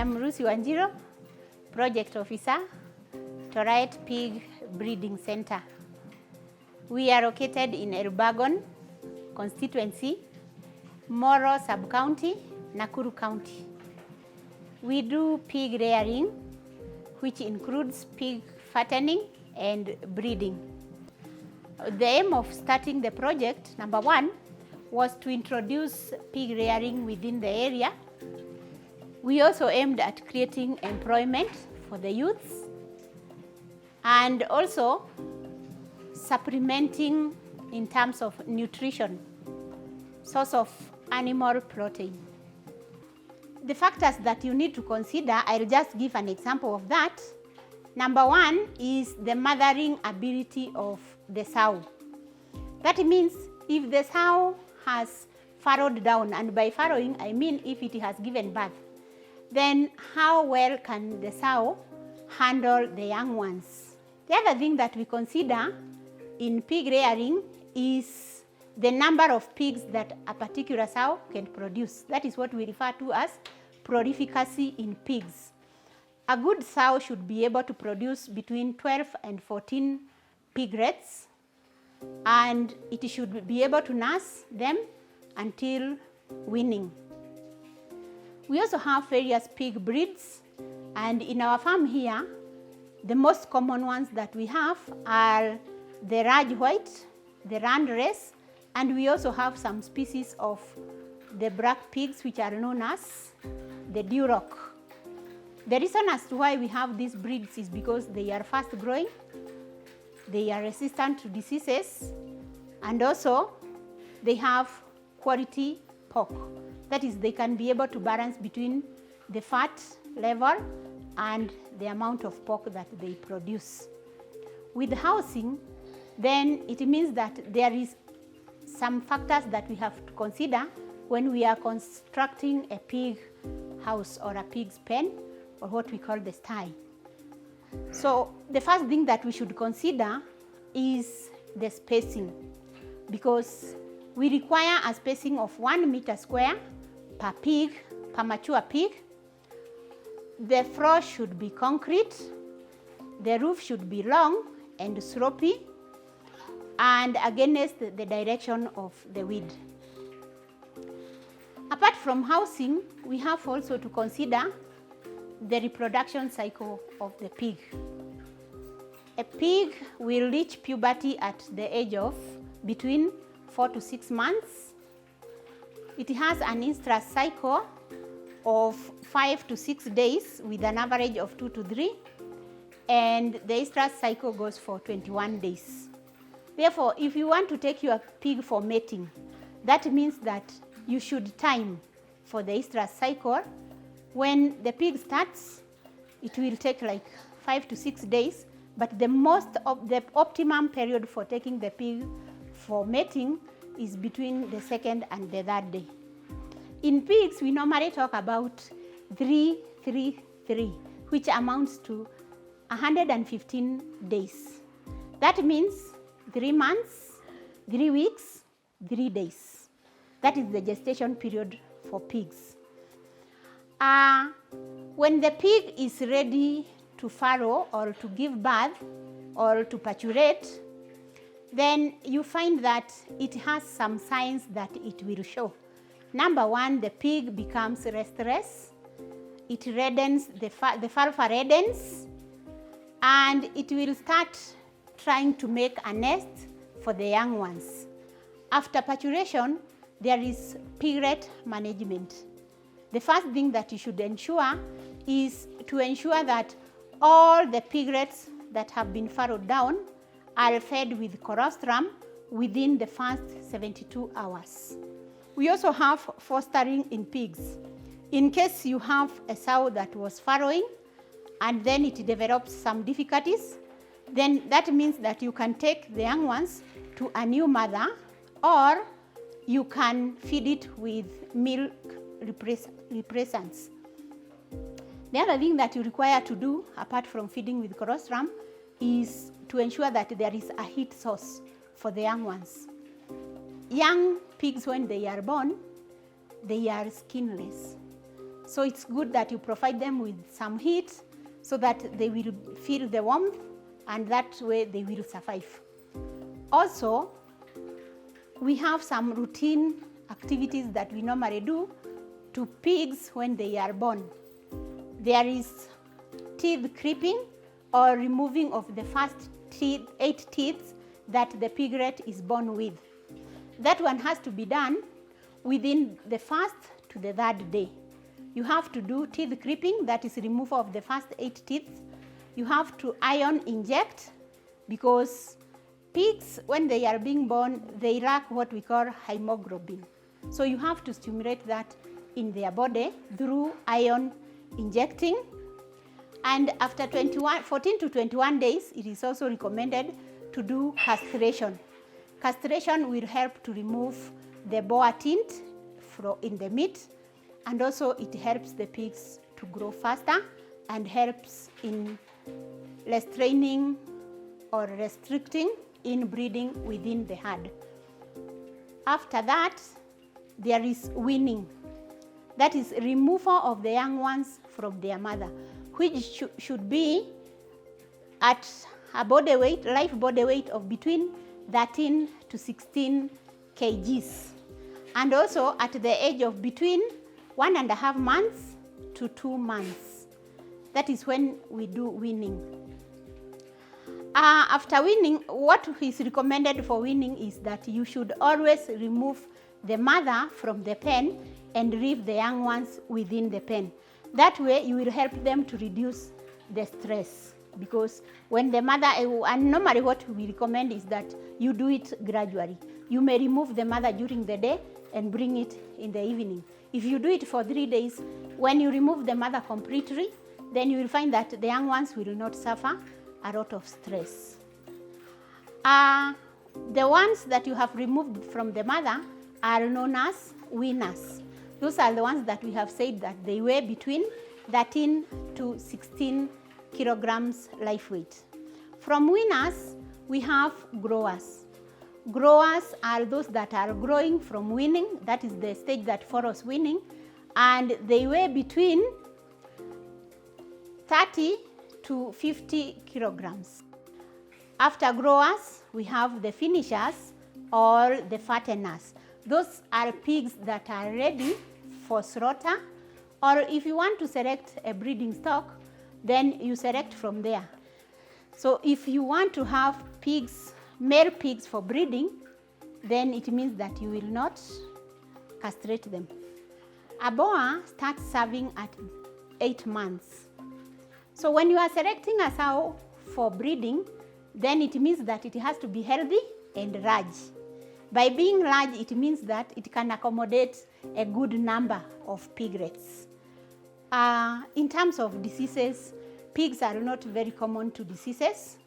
am Rusi Wanjiro, Project Officer, Torait Pig Breeding Center. We are located in Elbagon constituency, Moro Sub-County, Nakuru County. We do pig rearing, which includes pig fattening and breeding. The aim of starting the project, number one, was to introduce pig rearing within the area. We also aimed at creating employment for the youths and also supplementing in terms of nutrition, source of animal protein. The factors that you need to consider, I'll just give an example of that. Number one is the mothering ability of the sow. That means if the sow has farrowed down, and by farrowing I mean if it has given birth, then how well can the sow handle the young ones? The other thing that we consider in pig rearing is the number of pigs that a particular sow can produce. That is what we refer to as prolificacy in pigs. A good sow should be able to produce between 12 and 14 piglets, and it should be able to nurse them until weaning. We also have various pig breeds, and in our farm here, the most common ones that we have are the Raj White, the Landrace, and we also have some species of the black pigs which are known as the Duroc. The reason as to why we have these breeds is because they are fast growing, they are resistant to diseases, and also they have quality pork. That is, they can be able to balance between the fat level and the amount of pork that they produce. With housing, then it means that there is some factors that we have to consider when we are constructing a pig house or a pig's pen, or what we call the sty. So the first thing that we should consider is the spacing, because we require a spacing of 1 meter square per pig, per mature pig. The floor should be concrete, the roof should be long and slopy, and against the direction of the wind. Apart from housing, we have also to consider the reproduction cycle of the pig. A pig will reach puberty at the age of between 4 to 6 months. It has an estrus cycle of 5 to 6 days with an average of 2 to 3, and the estrus cycle goes for 21 days. Therefore, if you want to take your pig for mating, that means that you should time for the estrus cycle. When the pig starts, it will take like 5 to 6 days, but the optimum period for taking the pig for mating is between the second and the third day. In pigs, we normally talk about 3-3-3, which amounts to 115 days. That means 3 months, 3 weeks, 3 days. That is the gestation period for pigs. When the pig is ready to farrow or to give birth or to parturiate, then you find that it has some signs that it will show. Number one, the pig becomes restless, it reddens, the furfur reddens, and it will start trying to make a nest for the young ones. After parturition, there is piglet management. The first thing that you should ensure is to ensure that all the piglets that have been farrowed down are fed with colostrum within the first 72 hours. We also have fostering in pigs. In case you have a sow that was farrowing and then it develops some difficulties, then that means that you can take the young ones to a new mother, or you can feed it with milk repressants. The other thing that you require to do, apart from feeding with colostrum, is to ensure that there is a heat source for the young ones. Young pigs, when they are born, they are skinless. So it's good that you provide them with some heat so that they will feel the warmth, and that way they will survive. Also, we have some routine activities that we normally do to pigs when they are born. There is teeth clipping, or removing of the first 8 teeth that the piglet is born with. That one has to be done within the 1st to the 3rd day. You have to do teeth clipping, that is removal of the first 8 teeth. You have to iron inject, because pigs, when they are being born, they lack what we call hemoglobin. So you have to stimulate that in their body through iron injecting. And after 14 to 21 days, it is also recommended to do castration. Castration will help to remove the boar tint in the meat, and also it helps the pigs to grow faster and helps in restraining or restricting inbreeding within the herd. After that, there is weaning. That is removal of the young ones from their mother, which should be at a body weight, live body weight of between 13 to 16 kgs. And also at the age of between 1.5 months to 2 months. That is when we do weaning. After weaning, what is recommended for weaning is that you should always remove the mother from the pen and leave the young ones within the pen. That way you will help them to reduce the stress, because when the mother, and normally what we recommend is that you do it gradually. You may remove the mother during the day and bring it in the evening. If you do it for 3 days, when you remove the mother completely, then you will find that the young ones will not suffer a lot of stress. The ones that you have removed from the mother are known as weaners. Those are the ones that we have said that they weigh between 13 to 16 kilograms live weight. From weaners, we have growers. Growers are those that are growing from weaning, that is the stage that follows weaning, and they weigh between 30 to 50 kilograms. After growers, we have the finishers or the fatteners. Those are pigs that are ready for slaughter, or if you want to select a breeding stock, then you select from there. So if you want to have pigs, male pigs for breeding, then it means that you will not castrate them. A boar starts serving at 8 months. So when you are selecting a sow for breeding, then it means that it has to be healthy and large. By being large, it means that it can accommodate a good number of piglets. In terms of diseases, pigs are not very common to diseases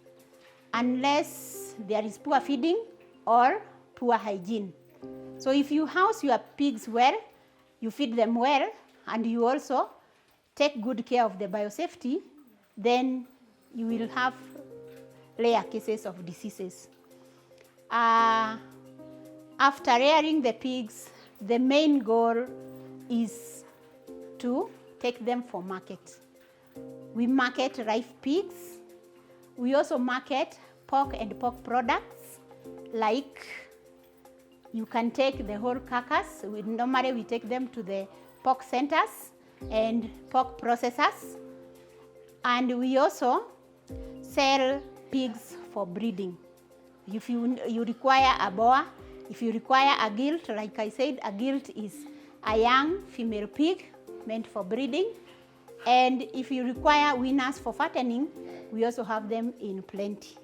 unless there is poor feeding or poor hygiene. So if you house your pigs well, you feed them well, and you also take good care of the biosafety, then you will have rare cases of diseases. After rearing the pigs, the main goal is to take them for market. We market live pigs. We also market pork and pork products, like you can take the whole carcass. Normally we take them to the pork centers and pork processors. And we also sell pigs for breeding. If you require a boar, if you require a gilt, like I said, a gilt is a young female pig meant for breeding. And if you require weaners for fattening, we also have them in plenty.